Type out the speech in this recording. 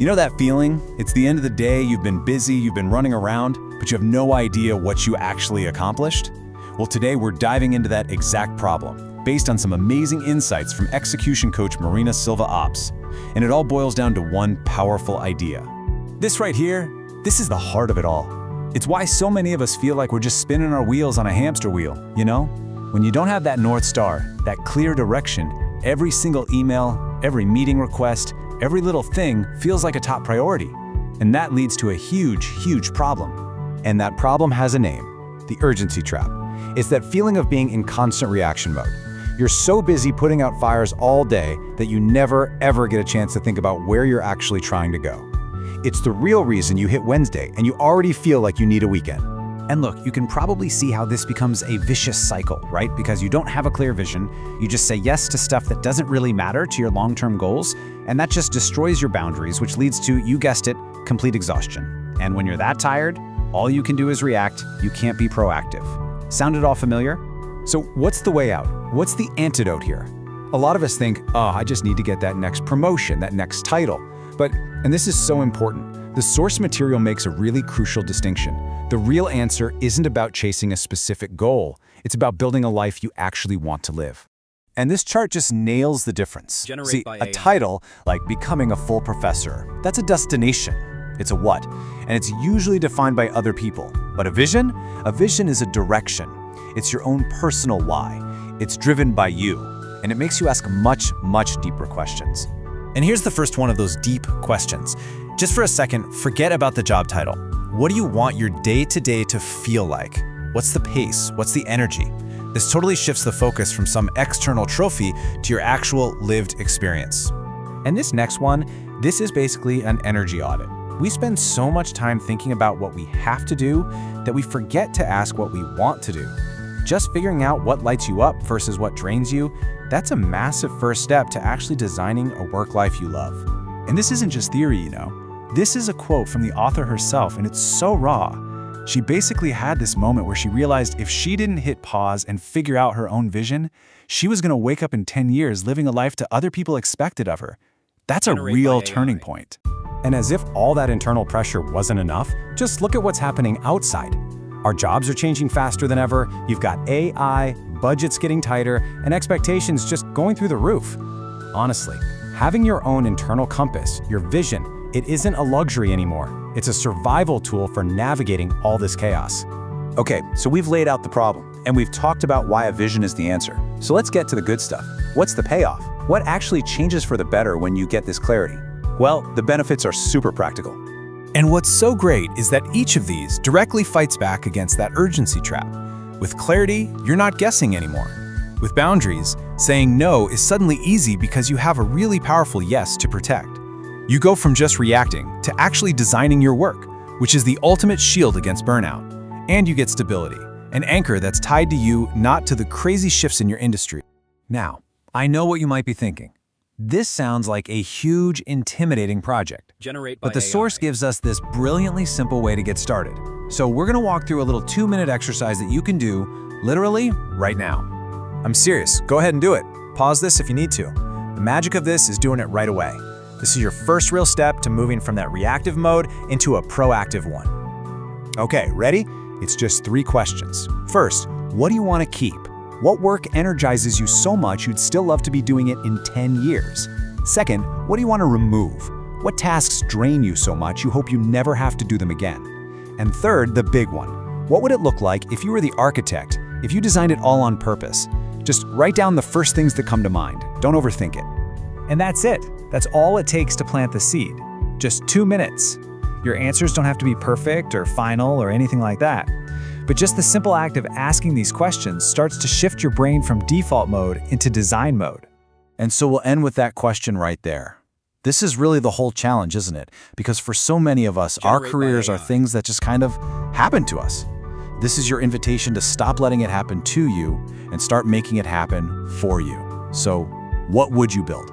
You know that feeling? It's the end of the day, you've been busy, you've been running around, but you have no idea what you actually accomplished? Well, today we're diving into that exact problem, based on some amazing insights from execution coach Marina Silva Ops. And it all boils down to one powerful idea. This right here, this is the heart of it all. It's why so many of us feel like we're just spinning our wheels on a hamster wheel, you know? When you don't have that North Star, that clear direction, every single email, every meeting request, every little thing feels like a top priority. And that leads to a huge, huge problem. And that problem has a name, the urgency trap. It's that feeling of being in constant reaction mode. You're so busy putting out fires all day that you never, ever get a chance to think about where you're actually trying to go. It's the real reason you hit Wednesday and you already feel like you need a weekend. And look, you can probably see how this becomes a vicious cycle, right? Because you don't have a clear vision, you just say yes to stuff that doesn't really matter to your long-term goals, and that just destroys your boundaries, which leads to, you guessed it, complete exhaustion. And when you're that tired, all you can do is react, you can't be proactive. Sound at all familiar? So what's the way out? What's the antidote here? A lot of us think, I just need to get that next promotion, that next title. But, and this is so important, the source material makes a really crucial distinction. The real answer isn't about chasing a specific goal. It's about building a life you actually want to live. And this chart just nails the difference. See, a title, like becoming a full professor, that's a destination. It's a what, and it's usually defined by other people. But a vision is a direction. It's your own personal why. It's driven by you, and it makes you ask much, much deeper questions. And here's the first one of those deep questions. Just for a second, forget about the job title. What do you want your day-to-day to feel like? What's the pace? What's the energy? This totally shifts the focus from some external trophy to your actual lived experience. And this next one, this is basically an energy audit. We spend so much time thinking about what we have to do that we forget to ask what we want to do. Just figuring out what lights you up versus what drains you, that's a massive first step to actually designing a work life you love. And this isn't just theory, you know. This is a quote from the author herself, and it's so raw. She basically had this moment where she realized if she didn't hit pause and figure out her own vision, she was going to wake up in 10 years living a life that other people expected of her. That's a real turning point. And as if all that internal pressure wasn't enough, just look at what's happening outside. Our jobs are changing faster than ever, you've got AI, budgets getting tighter, and expectations just going through the roof. Honestly, having your own internal compass, your vision, it isn't a luxury anymore. It's a survival tool for navigating all this chaos. Okay, so we've laid out the problem, and we've talked about why a vision is the answer. So let's get to the good stuff. What's the payoff? What actually changes for the better when you get this clarity? Well, the benefits are super practical. And what's so great is that each of these directly fights back against that urgency trap. With clarity, you're not guessing anymore. With boundaries, saying no is suddenly easy because you have a really powerful yes to protect. You go from just reacting to actually designing your work, which is the ultimate shield against burnout. And you get stability, an anchor that's tied to you, not to the crazy shifts in your industry. Now, I know what you might be thinking. This sounds like a huge, intimidating project. But the source gives us this brilliantly simple way to get started. So we're going to walk through a little 2-minute exercise that you can do, literally, right now. I'm serious, go ahead and do it. Pause this if you need to. The magic of this is doing it right away. This is your first real step to moving from that reactive mode into a proactive one. Okay, ready? It's just 3 questions. First, what do you want to keep? What work energizes you so much you'd still love to be doing it in 10 years? Second, what do you want to remove? What tasks drain you so much you hope you never have to do them again? And third, the big one. What would it look like if you were the architect, if you designed it all on purpose? Just write down the first things that come to mind. Don't overthink it. And that's it. That's all it takes to plant the seed. Just 2 minutes. Your answers don't have to be perfect or final or anything like that. But just the simple act of asking these questions starts to shift your brain from default mode into design mode. And so we'll end with that question right there. This is really the whole challenge, isn't it? Because for so many of us, our careers are things that just kind of happen to us. This is your invitation to stop letting it happen to you and start making it happen for you. So what would you build?